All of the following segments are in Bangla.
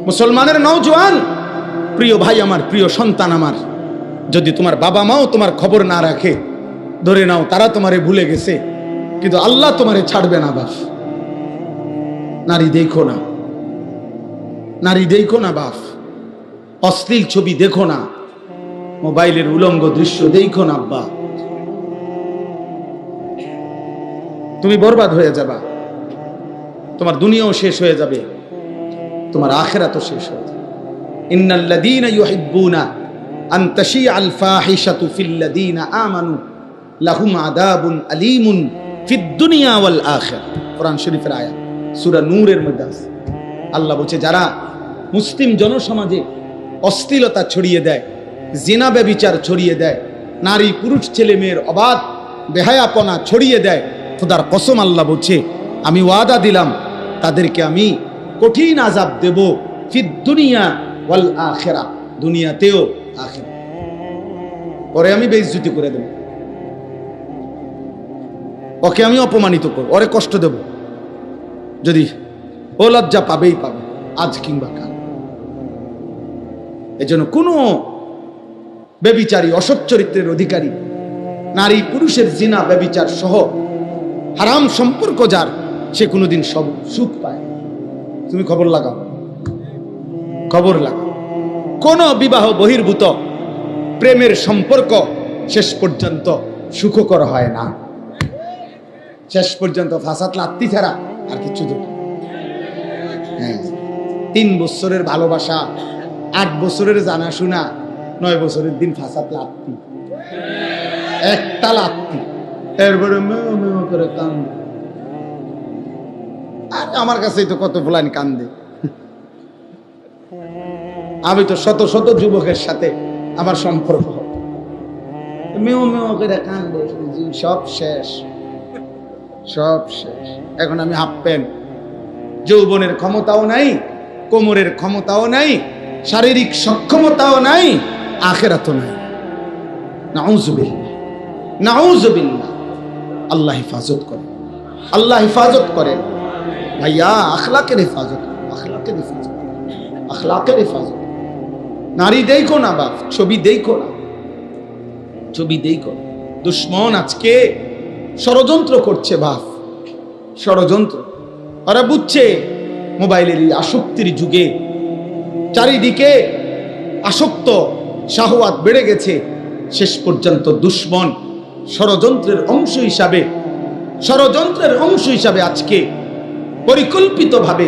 মুসলমানের নওজোয়ান, প্রিয় ভাই আমার, প্রিয় সন্তান আমার, যদি তোমার বাবা মাও তোমার খবর না রাখে, ধরে নাও তারা তোমারে ভুলে গেছে, কিন্তু আল্লাহ তোমারে ছাড়বে না বাপ। নারী দেখো না, নারী দেখো না বাপ, অশ্লীল ছবি দেখো না, মোবাইলের উলঙ্গ দৃশ্য দেখো না আব্বা, তুমি বরবাদ হয়ে যাবা। তোমার দুনিয়াও শেষ হয়ে যাবে, তোমার আখিরাতও শেষ হয়ে যাবে। ইন্নাল্লাযীনা ইউহিব্বুনা আন তাশিআল ফাহিশাতু ফিল্লাযীনা আমানু লাহুম আযাবুন আলীমুন ফিদ দুনিয়া ওয়াল আখিরা। কোরআন শরীফের আয়াত, সূরা নূরের মধ্যে আছে। আল্লাহ বলছে, যারা মুসলিম জনসমাজে অশ্লীলতা ছড়িয়ে দেয়, জিনা ব্যভিচার ছড়িয়ে দেয়, নারী পুরুষ ছেলে মেয়ের অবাধ বেহায়াপনা ছড়িয়ে দেয়, খোদার কসম আল্লাহ বলছে, আমি ওয়াদা দিলাম তাদেরকে আমি কঠিন আযাব দেব, ফিদ দুনিয়া ওয়াল আখিরা, দুনিয়াতেও আখিরা। পরে আমি বেইজ্জতি করে দেব, ওকে আমি অপমানিত করব, ওরে কষ্ট দেব, যদি ও লজ্জা পাবেই পাবে, আজ কিংবা কাল। এজন্য কোনো ব্যভিচারী, অসৎ চরিত্রের অধিকারী, নারী পুরুষের জিনা ব্যভিচার সহ হারাম সম্পর্ক যার, সে কোনোদিন সব সুখ পায়। তুমি খবর লাগাও, খবর লাগাও, কোন বিবাহ বহির্ভূত প্রেমের সম্পর্ক শেষ পর্যন্ত সুখকর হয় না। শেষ পর্যন্ত ফাসাদ লাত্তি ছাড়া আর কিছু তো। হ্যাঁ, 3 বছরের ভালোবাসা, 8 বছরের জানাশোনা, 9 বছরের দিন ফাসাদ লাত্তি, একটা লাত্তি, এরপরে মেও মেও করে কান্দে। আর আমার কাছেই তো কত ফুলানি কান্দে। আমি তো শত শত যুবকের সাথে আমার সম্পর্ক, মেও মেও করে কান্দে, সব শেষ, সব শেষ। এখন আমি হাফ প্যান্ট, যৌবনের ক্ষমতাও নাই, কোমরের ক্ষমতাও নাই, শারীরিক সক্ষমতাও নাই, আখিরাতও নাই। নাউযুবিল্লাহ, নাউযুবিল্লাহ। আল্লাহ হেফাজত করে, আল্লাহ হেফাজত করেন ভাইয়া। আখলাকের হেফাজত, আখলাকের হেফাজত, আখলাকের হেফাজত। নারী দেখো না বাপ, ছবি দেখো না, ছবি দেখো। দুশ্মন আজকে ষড়যন্ত্র করছে বাপ, ষড়যন্ত্র। ওরা বুঝছে মোবাইলের আসক্তির যুগে চারিদিকে আসক্ত, শাহওয়াত বেড়ে গেছে। শেষ পর্যন্ত দুশ্মন ষড়যন্ত্রের অংশ হিসাবে, ষড়যন্ত্রের অংশ হিসাবে আজকে পরিকল্পিতভাবে,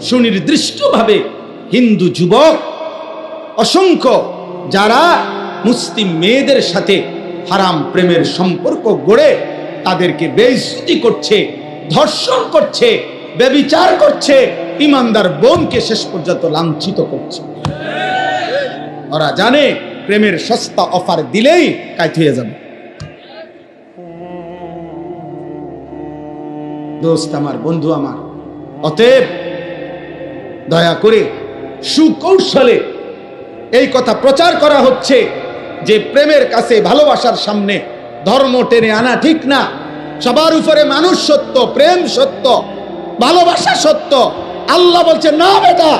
সুনির্দিষ্টভাবে হিন্দু যুবক অসংখ্য যারা মুসলিম মেয়েদের সাথে হারাম প্রেমের সম্পর্ক গড়ে তাদেরকে বেইজ্জতি করছে, ধর্ষণ করছে, ব্যভিচার করছে, ইমানদার বোনকে শেষ পর্যন্ত লাঞ্ছিত করছে। ওরা জানে প্রেমের সস্তা অফার দিলেই কাইট হয়ে যাবে। দোস্ত আমার, বন্ধু আমার, অতএব দয়া করে সুকৌশলে এই কথা প্রচার করা হচ্ছে যে প্রেমের কাছে, ভালোবাসার সামনে ধর্ম টেনে আনা ঠিক না। সবার উপরে মানুষ সত্য, প্রেম সত্য, ভালোবাসা সত্য। আল্লাহ বলছে না বেটা,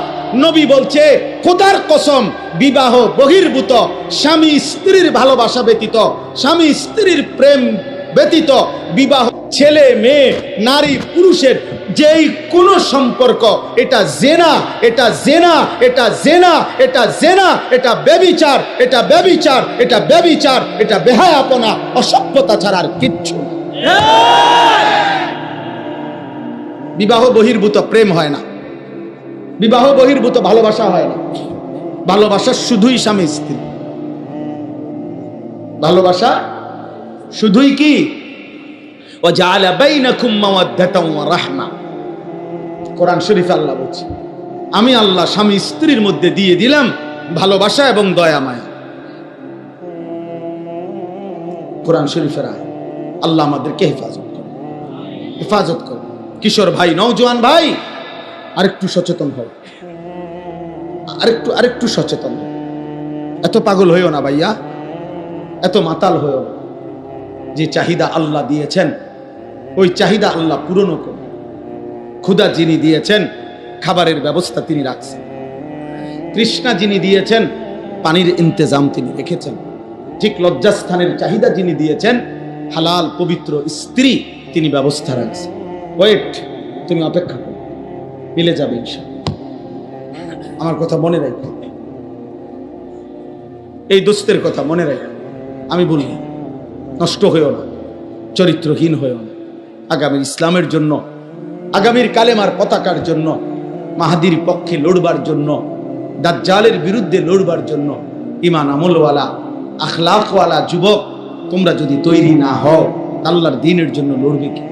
নবী বলছে খোদার কসম, বিবাহ বহির্ভূত স্বামী স্ত্রীর ভালোবাসা ব্যতীত, স্বামী স্ত্রীর প্রেম ব্যতীত বিবাহ, ছেলে মেয়ে, নারী পুরুষের যেই কোনো সম্পর্ক, এটা জেনা, এটা জেনা, এটা জেনা, এটা জেনা, এটা ব্যভিচার, এটা ব্যভিচার, এটা ব্যভিচার, এটা বেহায়াপনা, অসভ্যতা ছাড়া আর কিচ্ছু না। বিবাহ বহির্ভূত প্রেম হয় না, বিবাহ বহির্ভূত ভালোবাসা হয় না। ভালোবাসা শুধুই স্বামী স্ত্রী, ভালোবাসা শুধুই কি ওয়াজআলা বাইনাকুম মাওয়াদ্দাতাও ওয়া রাহমা। কোরআন শরীফে আল্লাহ বলছে, আমি আল্লাহ স্বামী স্ত্রীর মধ্যে দিয়ে দিলাম ভালোবাসা এবং দয়া মায়া। কোরআন শরীফের আয়াত। আল্লাহ আমাদেরকে হেফাজত করে, হেফাজত করে। কিশোর ভাই, নওজোয়ান ভাই, আরেকটু সচেতন হও, আরেকটু সচেতন হও। এত পাগল হইও না ভাইয়া, এত মাতাল হইও না। যে চাহিদা আল্লাহ দিয়েছেন ওই চাহিদা আল্লাহ পূরণ করুন। ক্ষুধা যিনি দিয়েছেন, খাবারের ব্যবস্থা তিনি রাখছেন। তৃষ্ণা যিনি দিয়েছেন, পানির ইন্তজাম তিনি রেখেছেন। ঠিক লজ্জাস্থানের চাহিদা যিনি দিয়েছেন, হালাল পবিত্র স্ত্রী তিনি ব্যবস্থা রাখছেন। ওয়েট, তুমি অপেক্ষা করো, মিলে যাবে ইনশাআল্লাহ। আমার কথা মনে রাখো, এই দোস্তের কথা মনে রাখো। আমি বলি, নষ্ট হয়েও না, চরিত্রহীন হয়েও না। আগামীর ইসলামের জন্য, আগামীর কালেমার পতাকার জন্য, মাহাদির পক্ষে লড়বার জন্য, দাজ্জালের বিরুদ্ধে লড়বার জন্য ঈমান আমলওয়ালা আখলাকওয়ালা যুবক তোমরা যদি তৈরি না হও, আল্লাহর দ্বীনের জন্য লড়বে কে?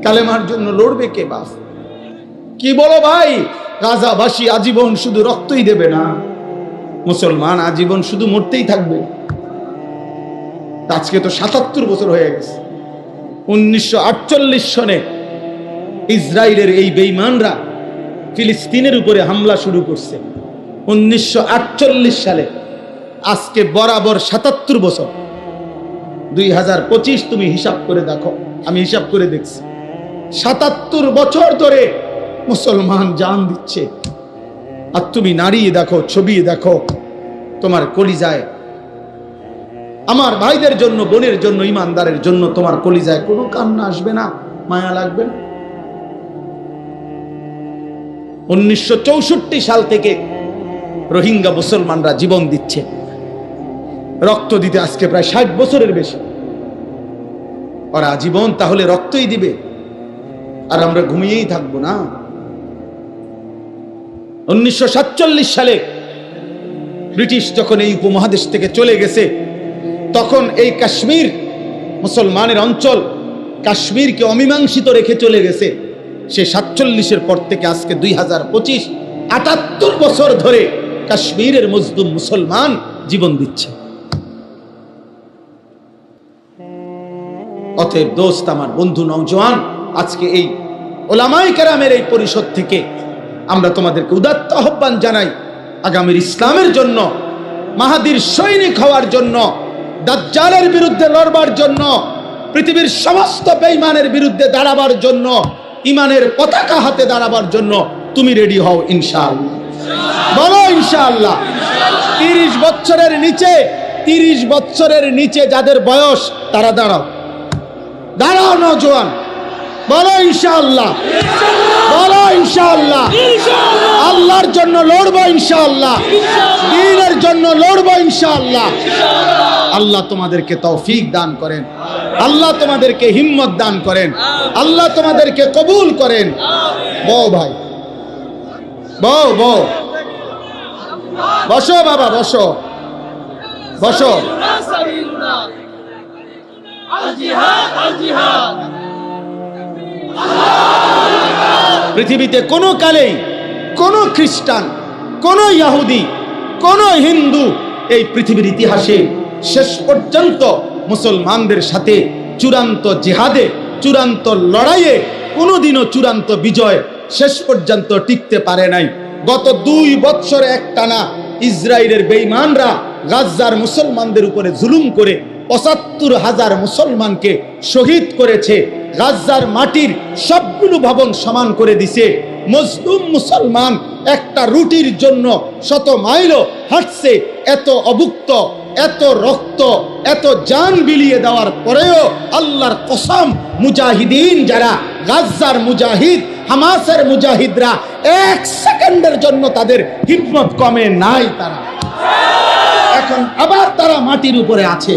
কালেমার জন্য লড়বে কে? বাপ কি বলো ভাই? গাজাবাসী আজীবন শুধু রক্তই দেবে না, মুসলমান আজীবন শুধু মরতেই থাকবে। আজকে তো ৭৭ বছর হয়ে গেছে। 1948 সনে ইসরায়েলের এই বেঈমানরা ফিলিস্তিনের উপরে হামলা শুরু করছে 1948 সালে। আজকে বরাবর ৭৭ বছর। 2025 তুমি হিসাব করে দেখো, আমি হিসাব করে দেখছি ৭৭ বছর ধরে মুসলমান জান দিচ্ছে। আর তুমি নারী দেখো, ছবি দেখো, তোমার কলিজায়, আমার ভাইদের জন্য, বোনের জন্য, ইমানদারের জন্য তোমার কলিজায় কোনো কান্না আসবে না, মায়া লাগবে না? 1964 সাল থেকে রোহিঙ্গা মুসলমানরা জীবন দিচ্ছে, রক্ত দিতে আজকে প্রায় 60 বছরের বেশি। ওরা জীবন তাহলে রক্তই দিবে, আর আমরা ঘুমিয়েই থাকবো না? 1947 সালে ব্রিটিশ যখন এই উপমহাদেশ থেকে চলে গেছে, তখন এই কাশ্মীর মুসলমানের অঞ্চল, কাশ্মীরকে অমীমাংসিত রেখে চলে গেছে। সে 47-এর পর থেকে আজকে 2025, 78 বছর ধরে কাশ্মীরের মজলুম মুসলমান জীবন দিচ্ছে। অতএব দোস্ত, আমার বন্ধু নওজোয়ান, আজকে এই ওলামায়ে কেরামের এই পরিষদ থেকে আমরা তোমাদেরকে উদাত্ত আহ্বান জানাই, আগামীর ইসলামের জন্য, মাহাদির সৈনিক হওয়ার জন্য, দাজ্জালের বিরুদ্ধে লড়বার জন্য, পৃথিবীর সমস্ত বেঈমানের বিরুদ্ধে দাঁড়াবার জন্য, ইমানের পতাকা হাতে দাঁড়াবার জন্য তুমি রেডি হও ইনশাআল্লাহ। বলো ইনশাআল্লাহ। 30 বছরের নিচে, 30 বছরের নিচে যাদের বয়স, তারা দাঁড়াও, দাঁড়াও নওজোয়ান, বলো ইনশাআল্লাহ, বলো ইনশাআল্লাহ। আল্লাহর জন্য লড়বো ইনশাআল্লাহ, দ্বীনের জন্য লড়বো ইনশাআল্লাহ। আল্লাহ তোমাদেরকে তৌফিক দান করেন, আল্লাহ তোমাদেরকে হিম্মত দান করেন, আল্লাহ তোমাদেরকে কবুল করেন। বউ ভাই, বউ বউ, বসো বাবা, বসো বসো। পৃথিবীতে কোনো কালেই কোনো খ্রিস্টান, কোনো ইহুদি, কোনো হিন্দু এই পৃথিবীর ইতিহাসে শেষ পর্যন্ত মুসলমানদের সাথে চূড়ান্ত জিহাদে, চূড়ান্ত লড়াইয়ে কোনোদিনও চূড়ান্ত বিজয় শেষ পর্যন্ত টিকতে পারে নাই। গত 2 বছর একটানা ইসরায়েলের বেঈমানরা গাজার মুসলমানদের উপরে জুলুম করে ৭৫,০০০ মুসলমানকে শহীদ করেছে। গাজার মাটির সবগুলো ভবন সমান করে দিছে। মজলুম মুসলমান একটা রুটির জন্য শত মাইলও হাঁটছে। এত অভুক্ত, এত রক্ত, এত জান বিলিয়ে দেওয়ার পরেও আল্লাহর কসম, মুজাহিদিন যারা, গাজার মুজাহিদ, হামাসের মুজাহিদরা 1 সেকেন্ডের জন্য তাদের হিম্মত কমে নাই। তারা এখন আবার তারা মাটির উপরে আছে।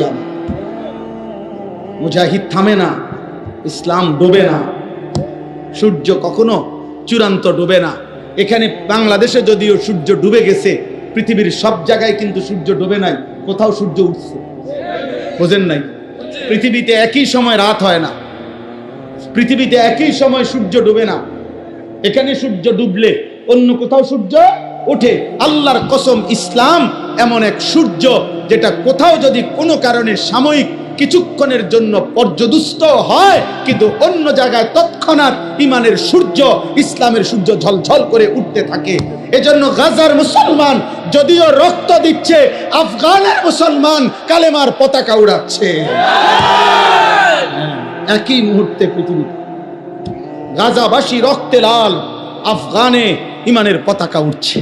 মুজাহিদ থামে না, ইসলাম ডুবে না, সূর্য কখনো চূড়ান্ত ডুবে না। এখানে বাংলাদেশে যদিও সূর্য ডুবে গেছে, পৃথিবীর সব জায়গায় কিন্তু সূর্য ডুবে নাই, কোথাও সূর্য উঠছে। বোঝেন নাই? পৃথিবীতে একই সময় রাত হয় না, পৃথিবীতে একই সময় সূর্য ডুবে না। এখানে সূর্য ডুবলে অন্য কোথাও সূর্য ওঠে। আল্লাহর কসম, ইসলাম এমন এক সূর্য যেটা কোথাও যদি কোনো কারণে সাময়িক কিছুক্ষণের জন্য পর্যদুস্ত হয়, কিন্তু অন্য জায়গায় তৎক্ষণাৎ ইমানের সূর্য, ইসলামের সূর্য ঝলঝল করে উঠতে থাকে। এজন্য গাজার মুসলমান যদিও রক্ত দিচ্ছে, আফগানের মুসলমান কালেমার পতাকা উড়াচ্ছে। একই মুহূর্তে পৃথিবীতে গাজাবাসী রক্তে লাল, আফগানে ইমানের পতাকা উঠছে।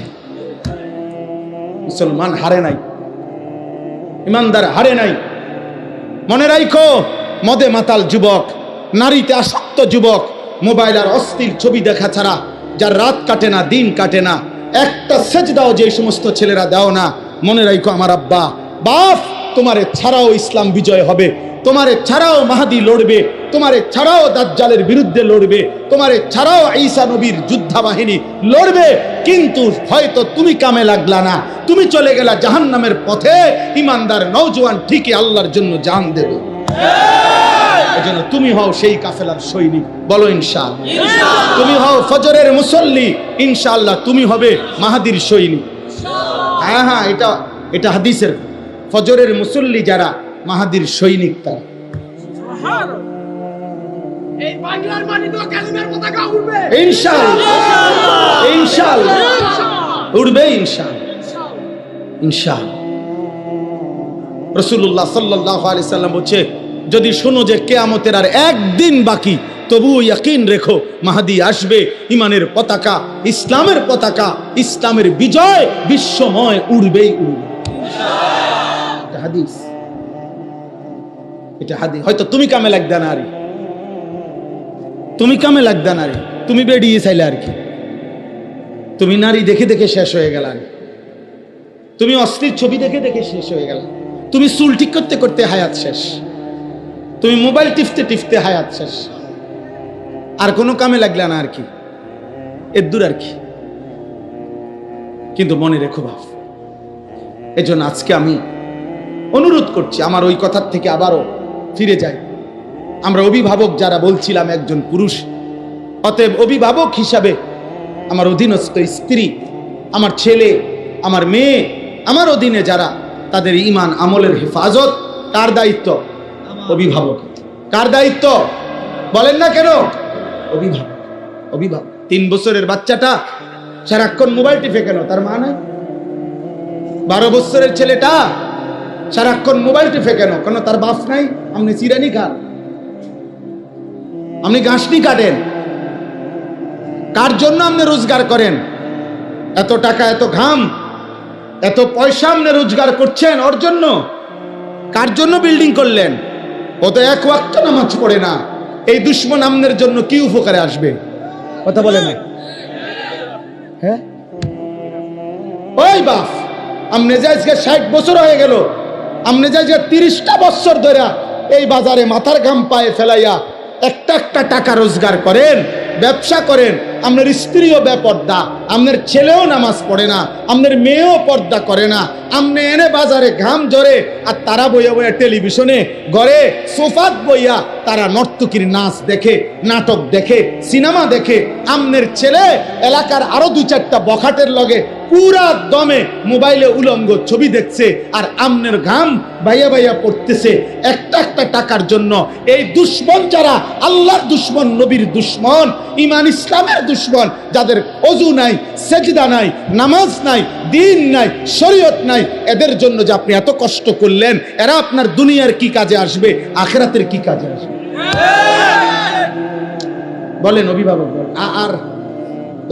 মুসলমান হারে নাই, ইমানদার হারে নাই। মনে রাখো, মদে মাতাল যুবক, নারীতে আসক্ত যুবক, মোবাইল আর অস্থির ছবি দেখা ছাড়া যার রাত কাটে না, দিন কাটে না, একটা সেজদাও যে সমস্ত ছেলেরা দাও না, মনে রাখো আমার আব্বা বাপ, তোমারে ছাড়াও ইসলাম বিজয় হবে, তোমারে ছাড়াও মাহাদি লড়বে, তোমারে ছাড়াও দাজ্জালের বিরুদ্ধে লড়বে, তোমারে ছাড়াও ঈসা নবীর যোদ্ধা বাহিনী লড়বে। কিন্তু হয়তো তুমি কামে লাগলা না, তুমি চলে গেলা জাহান্নামের পথে। ইমানদার নওজোয়ান ঠিকই আল্লাহর জন্য জান দেবে। এজন্য তুমি হও সেই কাফেলার সৈনিক, বলো ইনশাআল্লাহ। তুমি হও ফজরের মুসল্লি, ইনশাআল্লাহ তুমি হবে মাহাদির সৈনিক। হ্যাঁ হ্যাঁ, এটা হাদিসের। ফজরের মুসল্লি যারা, মাহাদির সৈনিক তারা। এই বাংলার মাটিতে কালিমার পতাকা উড়বে ইনশাআল্লাহ, ইনশাআল্লাহ উড়বে, ইনশাআল্লাহ, ইনশাআল্লাহ। রাসূলুল্লাহ সাল্লাল্লাহু আলাইহি সাল্লাম বলেছে, যদি শোনো যে কিয়ামতের আর একদিন বাকি, তবুও ইয়াকিন রেখো মাহদি আসবে। ইমানের পতাকা, ইসলামের পতাকা, ইসলামের বিজয় বিশ্বময় উড়বেই উড়বে। এটা হাদিস, এটা হাদিস। হয়তো তুমি কামে লাগদা না, আরে তুমি কামে লাগদা না, রে তুমি বেরিয়ে চাইলে আর কি, তুমি নারী দেখে দেখে শেষ হয়ে গেল, তুমি অশ্লীল ছবি দেখে দেখে শেষ হয়ে গেল, তুমি চুল ঠিক করতে করতে হায়াত শেষ, তুমি মোবাইল টিপতে টিপতে হায়াত শেষ, আর কোনো কামে লাগলা না আর কি, এর দূর আর কি। কিন্তু মনে রেখো বাপ, এজন্য আজকে আমি অনুরোধ করছি, আমার ওই কথার থেকে আবারও ফিরে যাই। আমরা অভিভাবক যারা বলছিলাম, একজন পুরুষ, অতএব অভিভাবক হিসাবে আমার অধীনস্থ স্ত্রী, আমার ছেলে, আমার মেয়ে, আমার অধীনে যারা, তাদের ঈমান আমলের হেফাজত কার দায়িত্ব? অভিভাবক। কার দায়িত্ব বলেন না কেন? অভিভাবক। অভিভাবক। 3 বছরের বাচ্চাটা সারাক্ষণ মোবাইল টিপে কেন? তার মা নাই? 12 বছরের ছেলেটা সারাক্ষণ মোবাইল টিপে কেন? কেন তার বাপ নাই? আপনি চিরানি খান, আপনি গাছনি কাটেন, কার জন্য আপনি রোজগার করেন? এত টাকা, এত ঘাম, এত পয়সা আপনি রোজগার করছেন ওর জন্য? কার জন্য বিল্ডিং করলেন? ও তো এক ওয়াক্ত নামাজ পড়ে না। এই দুশ্মন আপনার জন্য কি উপকারে আসবে? কথা বলে না? হ্যাঁ, ওই বাপ, আপনি যে আজকে 60 বছর হয়ে গেল, আপনি যে আজকে 30টা বছর ধরে এই বাজারে মাথার ঘাম পায়ে ফেলাইয়া একটা একটা টাকা রোজগার করেন, ব্যবসা করেন, আপনার স্ত্রীও বেপর্দা, আপনার ছেলেও নামাজ পড়ে না, আপনার মেয়েও পর্দা করে না, আপনি এনে বাজারে ঘাম ঝরে, আর তারা বইয়া বইয়া টেলিভিশনে ঘরে সোফাত বইয়া তারা নর্তকীর নাচ দেখে, নাটক দেখে, সিনেমা দেখে। আপনার ছেলে এলাকার আরো 2-4টা বখাটের লগে পুরা দমে মোবাইলে উলঙ্গ ছবি দেখছে, আর আমনের ঘাম বাইয়া বাইয়া পড়তেছে একটা একটা টাকার জন্য। এই দুশ্মন যারা, আল্লাহর দুশ্মন, নবীর দুশ্মন, ইমান ইসলামের দুশ্মন, যাদের ওযু নাই, সেজদা নাই, নামাজ নাই, দিন নাই, শরীয়ত নাই, এদের জন্য যে আপনি এত কষ্ট করলেন, এরা আপনার দুনিয়ার কি কাজে আসবে, আখিরাতের কি কাজে আসবে? বলেন অভিভাবক, আর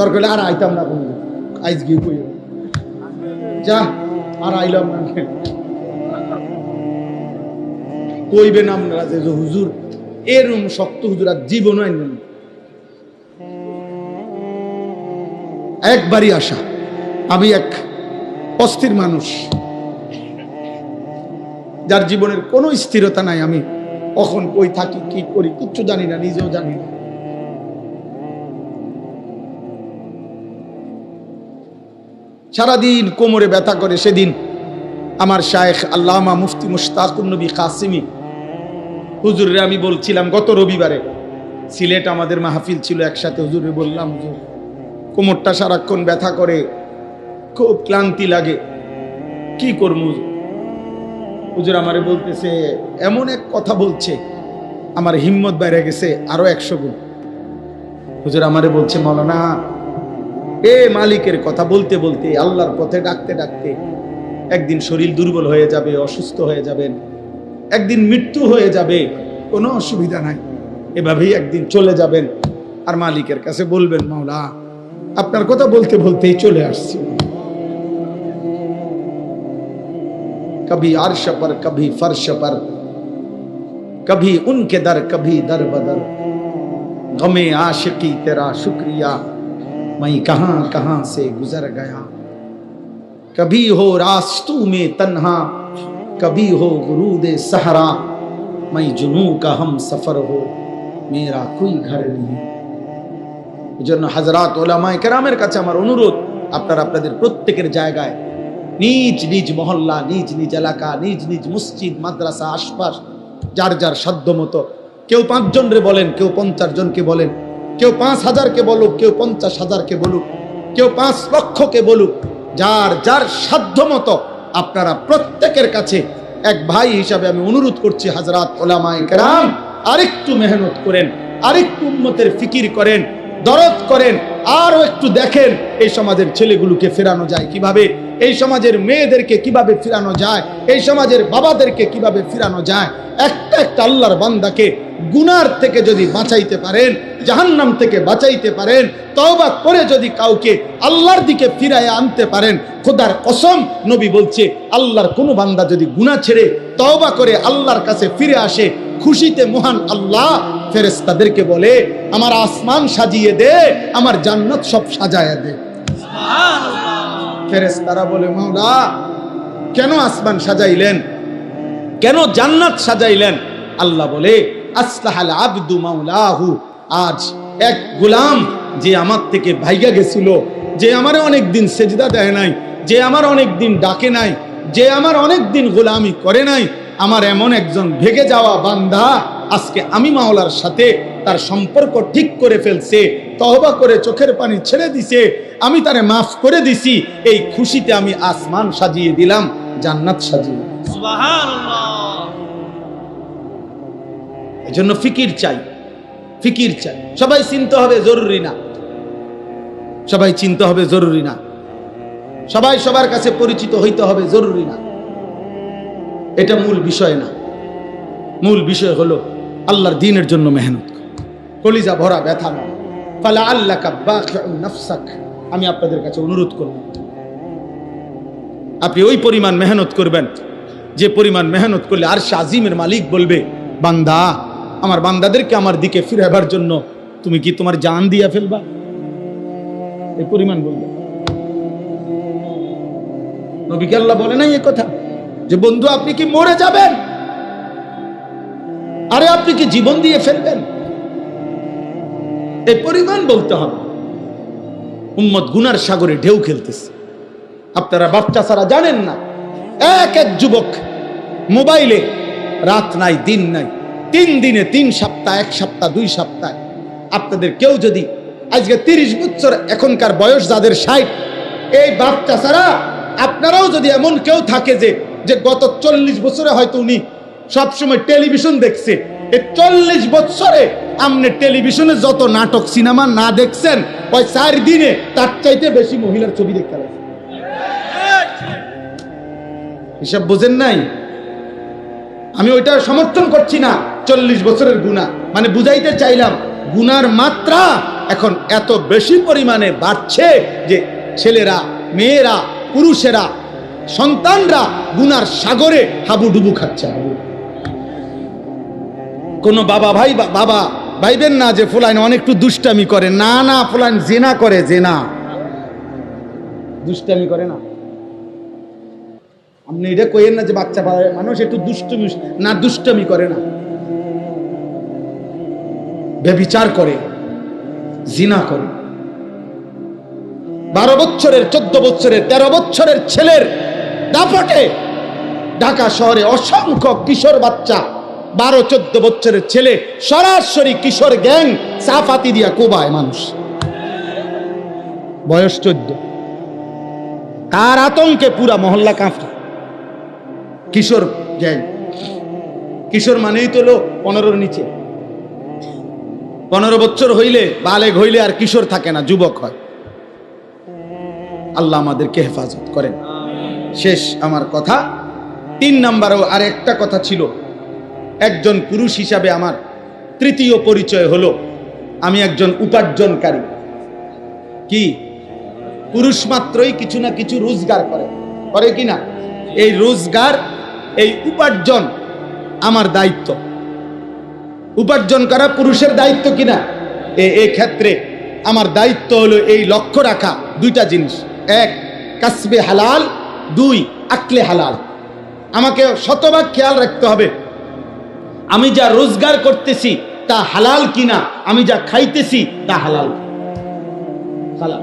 দরকার আর আইতাম না কোনো, আইজ গিয়ে কই যা, আর আইলাম না। কইবেন আপনারা যে হুজুর এরকম শক্ত হুজুর আর জীবন আইলেন। একবারই আসা, আমি এক অস্থির মানুষ, যার জীবনের কোনো স্থিরতা নাই। আমি কখন কই থাকি, কি করি কিচ্ছু জানি না, নিজেও জানি না। সারাদিন কোমরে ব্যথা করে। সেদিন আমার শায়েখ আল্লামা মুফতি মুশতাকুন নবী কাসিমি হুজুরে আমি বলছিলাম, গত রবিবারে সিলেট আমাদের মাহফিল ছিল একসাথে, হুজুরে বললাম, হুজুর কোমরটা সারাক্ষণ ব্যথা করে, খুব ক্লান্তি লাগে, কি করবো? হুজুর আমারে বলতেছে, এমন এক কথা বলছে, আমার হিম্মত বাইরে গেছে আরো 100 গুণ। হুজুর আমারে বলছে, মাওলানা, এ মালিকের কথা বলতে বলতে, আল্লাহর পথে ডাকতে ডাকতে একদিন শরীর দুর্বল হয়ে যাবে, অসুস্থ হয়ে যাবেন, একদিন মৃত্যু হয়ে যাবে, কোনো অসুবিধা নাই, এভাবেই একদিন চলে যাবেন, আর মালিকের কাছে বলবেন, মাওলা আপনার কথা বলতে বলতেই চলে আসছি। कभी अर्श पर कभी फर्श पर कभी उनके दर कभी दर बदर गमे आशिकी तेरा शुक्रिया मैं कहां कहां से गुजर गया कभी हो रास्तू में तन्हा कभी हो गुरूदे सहरा मैं जुनू का हम सफर हो मेरा कोई घर नहीं। এজন্য হযরত উলামায়ে কেরামের কাছে আমার অনুরোধ, আপনারা আপনাদের প্রত্যেকের জায়গায় নিজ নিজ মহল্লা, নিজ নিজ এলাকা, নিজ নিজ মসজিদ মাদ্রাসা আশপাশ যার যার সাধ্য মতো, কেউ 5 জনরে বলেন, কেউ 50 জনকে বলেন, কেউ 5000কে বলুক, কেউ 50,000কে বলুক, কেউ 5 লক্ষকে বলুক, যার যার সাধ্য মতো আপনারা প্রত্যেকের কাছে এক ভাই হিসাবে আমি অনুরোধ করছি, হযরত উলামায়ে কেরাম আরেকটু মেহনত করেন, আরেকটু উম্মতের ফিকির করেন, দরদ করেন, আরো একটু দেখেন এই সমাজের ছেলেগুলোকে ফেরানো যায় কিভাবে, এই সমাজের মেয়েদেরকে কিভাবে ফিরানো যায়, এই সমাজের বাবাদেরকে কিভাবে ফিরানো যায়। একটা একটা আল্লাহর বান্দাকে গুনার থেকে যদি বাঁচাইতে পারেন, জাহান্নাম থেকে বাঁচাইতে পারেন, তওবা করে যদি কাউকে আল্লাহর দিকে ফিরায় আনতে পারেন, খোদার কসম নবী বলছে আল্লাহর কোনো বান্দা যদি গুনাহ ছেড়ে তওবা করে আল্লাহর কাছে ফিরে আসে, খুশিতে মহান আল্লাহ ফেরেশতাদেরকে বলে আমার আসমান সাজিয়ে দে, আমার জান্নাত সব সাজায়া দে। ফেরেশতারা বলে মাওলা কেন আসমান সাজাইলেন, কেন জান্নাত সাজাইলেন? আল্লাহ বলে আসলাহাল আবদু মাওলাহু, আজ এক গোলাম যে আমার থেকে ভাইগা গেছিল, যে আমার অনেক দিন সেজদা দেয় নাই, যে আমার অনেক দিন ডাকে নাই, যে আমার অনেক দিন গোলামি করে নাই, আমার এমন একজন ভেগে যাওয়া বান্দা আজকে আমি মাওলার সাথে তার সম্পর্ক ঠিক করে ফেলছে, তওবা করে চোখের পানি ছেড়ে দিছে, আমি তারে মাফ করে দিছি, এই খুশিতে আমি আসমান সাজিয়ে দিলাম, জান্নাত সাজিয়ে। সুবহানাল্লাহ। এজন্য ফিকির চাই, ফিকির চাই। সবাই চিনতে হবে জরুরি না, সবাই চিনতে হবে জরুরি না, সবাই সবার কাছে পরিচিত হইতে হবে জরুরি না, এটা মূল বিষয় না। মূল বিষয় হলো আল্লাহর দ্বীনের জন্য মেহনত, কলিজা ভরা ব্যথা না। ফালা আল্লাকা বাকিউন নাফসাক, আমি আপনাদের কাছে অনুরোধ করব আপনি ওই পরিমাণ মেহনত করবেন যে পরিমাণ মেহনত করলে আরশে আজিমের মালিক বলবে বান্দা, আমার বান্দাদেরকে আমার দিকে ফিরাবার জন্য তুমি কি তোমার জান দিয়া ফেলবা, এই পরিমাণ বলবে। নবীকে আল্লাহ বলে নাই এই কথা যে বন্ধু আপনি কি মরে যাবেন, আরে আপনি কি জীবন দিয়ে ফেলবেন, এই পরিমাণ বলতে হবে। উম্মত গুনার সাগরে ঢেউ খেলতেছে, আপনারা বাচ্চা ছাড়া জানেন না, এক এক যুবক মোবাইলে রাত নাই দিন নাই, 3 দিনে 3 সপ্তাহ, 1 সপ্তাহ, 2 সপ্তাহ। আপনাদের কেউ যদি আজকে 30 বছর এখনকার বয়স যাদের 60, এই বাচ্চা ছাড়া আপনারাও যদি এমন কেউ থাকে যে গত 40 বছরে হয়তো উনি সবসময় টেলিভিশন দেখছে, এই 40 বছরে আপনি টেলিভিশনে যত নাটক সিনেমা না দেখছেন, ওই 4 দিনে তার চাইতে বেশি মহিলার ছবি দেখতে পারেন। হিসাব বোঝেন নাই? আমি ওইটা সমর্থন করছি না, 40 বছরের গুনাহ, মানে বুঝাইতে চাইলাম গুনার মাত্রা এখন এত বেশি পরিমাণে বাড়ছে যে ছেলেরা, মেয়েরা, পুরুষেরা, সন্তানরা গুনার সাগরে হাবুডুবু খাচ্ছে। কোন বাবা ভাইবেন না যে ফুলাইন অনেকটু দুষ্টামি করে, না না, ফুলাইন জেনা করে, জেনা, দুষ্টামি করে না। আপনি এটা কইেন না যে বাচ্চা মানুষ একটু দুষ্টমি, না, দুষ্টামি করে না, ব্যভিচার করে, জিনা করে। 12 বছরের, 14 বছরের, 13 বছরের ছেলের দাপটে ঢাকা শহরে অসংখ্য কিশোর বাচ্চা, 12-14 বছরের ছেলে সরাসরি কিশোর গ্যাং সাফাতি দিয়া কোবায় মানুষ, বয়স 14। তার আতঙ্কে পুরা মহল্লা কাঁপে। কিশোর গ্যাং, কিশোর মানেই তো লোক 15-র নিচে, 15 বছর হইলে, বালেগ হইলে আর কিশোর থাকে না, যুবক হয়। আল্লাহ আমাদেরকে হেফাজত করেন। শেষ আমার কথা। 3 নাম্বারও আর একটা কথা ছিল, একজন পুরুষ হিসাবে আমার তৃতীয় পরিচয় হলো আমি একজন উপার্জনকারী। কি? পুরুষ মাত্রই কিছু না কিছু রোজগার করে, করে কি না? এই রোজগার, এই উপার্জন আমার দায়িত্ব। উপার্জন করা পুরুষের দায়িত্ব কিনা? এই ক্ষেত্রে আমার দায়িত্ব হলো এই লক্ষ্য রাখা দুইটা জিনিস: এক, কাসবে হালাল; দুই, আকলে হালাল। আমাকে শতভাগ খেয়াল রাখতে হবে আমি যা রোজগার করতেছি তা হালাল কিনা, আমি যা খাইতেছি তা হালাল। হালাল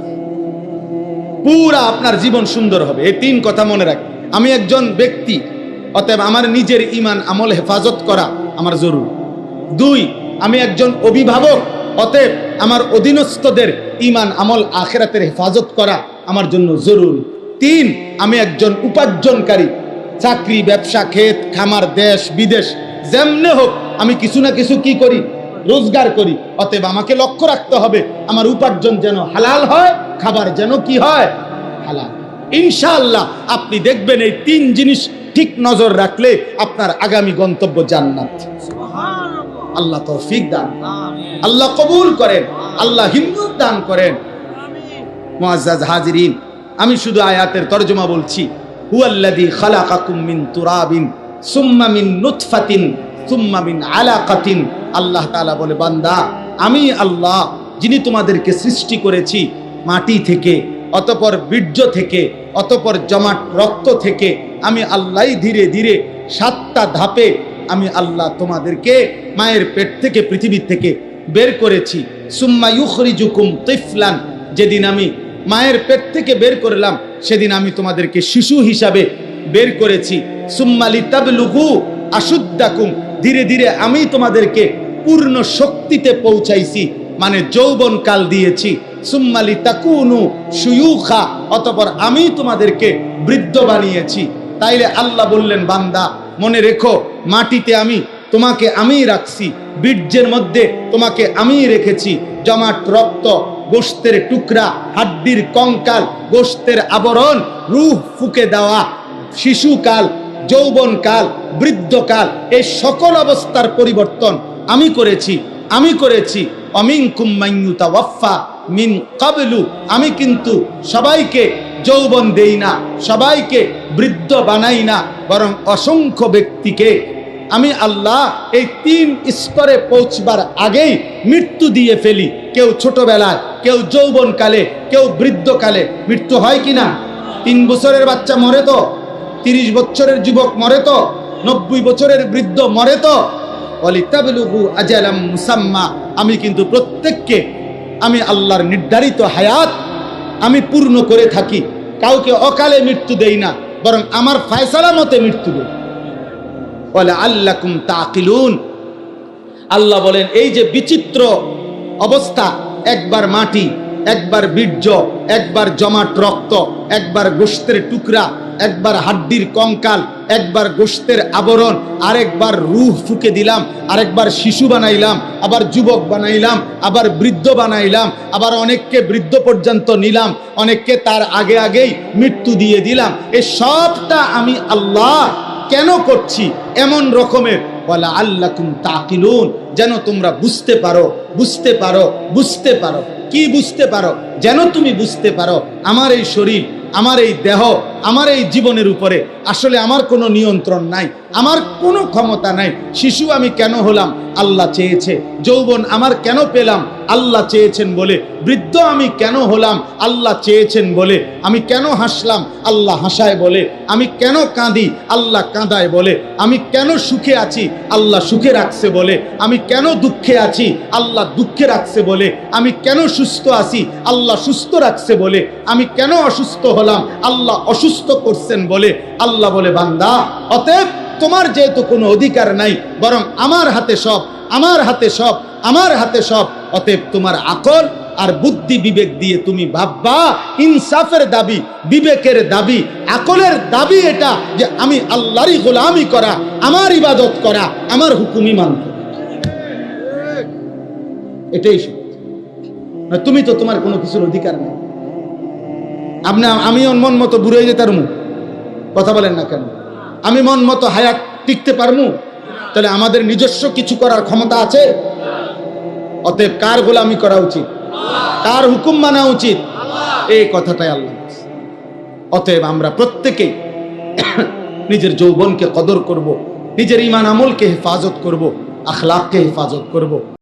পুরা আপনার জীবন সুন্দর হবে। এই তিন কথা মনে রাখ। আমি একজন ব্যক্তি, অতএব আমার নিজের ঈমান আমল হেফাজত করা আমার জরুরি। দুই, আমি একজন অভিভাবক, অতএব আমার অধীনস্থদের ঈমান আমল আখিরাতের হেফাজত করা আমার জন্য জরুরি। তিন, আমি একজন উপার্জনকারী, চাকরি, ব্যবসা, ক্ষেত, খামার, দেশ বিদেশ যেমনে হোক আমি কিছু না কিছু কি করি? রোজগার করি। অতএব আমাকে লক্ষ্য রাখতে হবে আমার উপার্জন যেন হালাল হয়, খাবার যেন কি হয়? হালাল। ইনশাআল্লাহ আপনি দেখবেন এই তিন জিনিস ঠিক নজর রাখলে আপনার আগামী গন্তব্য জান্নাত। আল্লাহ তৌফিক দান, আল্লাহ কবুল করেন, আল্লাহ হিম্মত দান করেন। মুআজ্জাজ হাজিরিন, আমি শুধু আয়াতের তরজমা বলছি। হুয়াল্লাযী খালাকাকুম মিন তুরাবিন সুম্মা মিন নুতফাতিন সুম্মা মিন আলাকাতিন। আল্লাহ তাআলা বলে, বান্দা আমি আল্লাহ যিনি তোমাদেরকে সৃষ্টি করেছি মাটি থেকে, অতঃপর বীর্য থেকে, অতঃপর জমাট রক্ত থেকে। আমি আল্লাহই ধীরে ধীরে 7টা ধাপে আমি আল্লাহ তোমাদেরকে মায়ের পেট থেকে, পৃথিবী থেকে বের করেছি। সুম্মা ইউখরিজুকুম তিফলান, যেদিন আমি মায়ের পেট থেকে বের করলাম সেদিন আমি তোমাদেরকে শিশু হিসাবে বের করেছি। সুম্মা লিতাবলুগু আশুদ্দাকুম, ধীরে ধীরে আমি তোমাদেরকে পূর্ণ শক্তিতে পৌঁছাইছি, মানে যৌবন কাল দিয়েছি। সুম্মা লিতাকুনু শুয়ুখা, অতঃপর আমি তোমাদেরকে বৃদ্ধ বানিয়েছি। তাইলে আল্লাহ বললেন, বান্দা মনে রেখো, মাটিতে আমি তোমাকে আমিই রাখছি, বীর্যের মধ্যে তোমাকে আমিই রেখেছি। জমাট রক্ত, গোশতের টুকরা, হাড্ডির কঙ্কাল, গোশতের আবরণ, রূহ ফুঁকে দেওয়া, শিশুকাল, যৌবনকাল, বৃদ্ধকাল, এই সকল অবস্থার পরিবর্তন আমি করেছি। আমি করেছি অমিনকুম মান ইউতাওয়াফা মিন ক্বাবলু, আমি কিন্তু সবাইকে যৌবন দেই না, সবাইকে বৃদ্ধ বানাই না, বরং অসংখ্য ব্যক্তিকে আমি আল্লাহ এই 3 স্তরে পৌঁছবার আগেই মৃত্যু দিয়ে ফেলি। কেউ ছোটবেলায়, কেউ যৌবনকালে, কেউ বৃদ্ধকালে। মৃত্যু হয় কিনা? 3 বছরের বাচ্চা মরে তো, 30 বছরের যুবক মরে তো, 90 বছরের বৃদ্ধ মরে তো। ওয়ালিতাবলুগু আজালাম মুসাম্মা, আমি কিন্তু প্রত্যেককে আমি আল্লাহর নির্ধারিত হায়াত আমি পূর্ণ করে থাকি। কাউকে অকালে মৃত্যু দেই না, বরং আমার ফয়সালা মতে মৃত্যু দেই। ওয়ালা আল্লাকুম তাকিলুন, আল্লাহ বলেন এই যে বিচিত্র অবস্থা, একবার মাটি, একবার বীর্য, একবার জমাট রক্ত, একবার গোশতের টুকরা, একবার হাড্ডির কঙ্কাল, একবার গোশতের আবরণ, আরেকবার রূহ ফুঁকে দিলাম, আরেকবার শিশু বানাইলাম, আবার যুবক বানাইলাম, আবার বৃদ্ধ বানাইলাম, আবার অনেককে বৃদ্ধ পর্যন্ত নিলাম, অনেককে তার আগে আগেই মৃত্যু দিয়ে দিলাম। এই সবটা আমি আল্লাহ কেন করছি? এমন রকমের ওয়ালা আল্লাকুম তাকিলুন, যেন তোমরা বুঝতে পারো, বুঝতে পারো, বুঝতে পারো। কি বুঝতে পারো? যেন তুমি বুঝতে পারো আমার এই শরীর, আমার এই দেহ, আমার এই জীবনের উপরে আসলে আমার কোনো নিয়ন্ত্রণ নাই, আমার কোনো ক্ষমতা নাই। শিশু আমি কেন হলাম? আল্লাহ চেয়েছে। যৌবন আমার কেন পেলাম? আল্লাহ চেয়েছেন বলে। বৃদ্ধ আমি কেন হলাম? আল্লাহ চেয়েছেন বলে। আমি কেন হাসলাম? আল্লাহ হাসায় বলে। আমি কেন কাঁদি? আল্লাহ কাঁদায় বলে। আমি কেন সুখে আছি? আল্লাহ সুখে রাখছে বলে। আমি কেন দুঃখে আছি? আল্লাহ দুঃখে রাখছে বলে। আমি কেন সুস্থ আছি? আল্লাহ সুস্থ রাখছে বলে। আমি কেন অসুস্থ হলাম? আল্লাহ অসুস্থ করছেন বলে। আল্লাহ বলে, বান্দা অতএব তোমার যেহেতু কোনো অধিকার নাই, বরং আমার হাতে সব, আমার হাতে সব, আমার হাতে সব, অতএব তোমার আকল আর বুদ্ধি বিবেক দিয়ে তুমি ভাববা। ইনসাফের দাবি, বিবেকের দাবি, আকলের দাবি এটা যে আমি আল্লাহরই গোলামি করা, আমার ইবাদত করা, আমার হুকুমই মানতে। এটাই সত্য। তুমি তো তোমার কোনো কিছুর অধিকার নেই। আমি মন মতো বুড়ে যেতার মুখ কথা বলেন না কেন? আমি মন মতো হায়াত টিকতে পারমু? তাহলে আমাদের নিজস্ব কিছু করার ক্ষমতা আছে? অতএব কার গোলামি করা উচিত? কার হুকুম মানা উচিত? এই কথাটাই আল্লাহ বলছে। অতএব আমরা প্রত্যেকেই নিজের যৌবনকে কদর করব, নিজের ঈমান আমলকে হেফাজত করব, আখলাককে হেফাজত করব।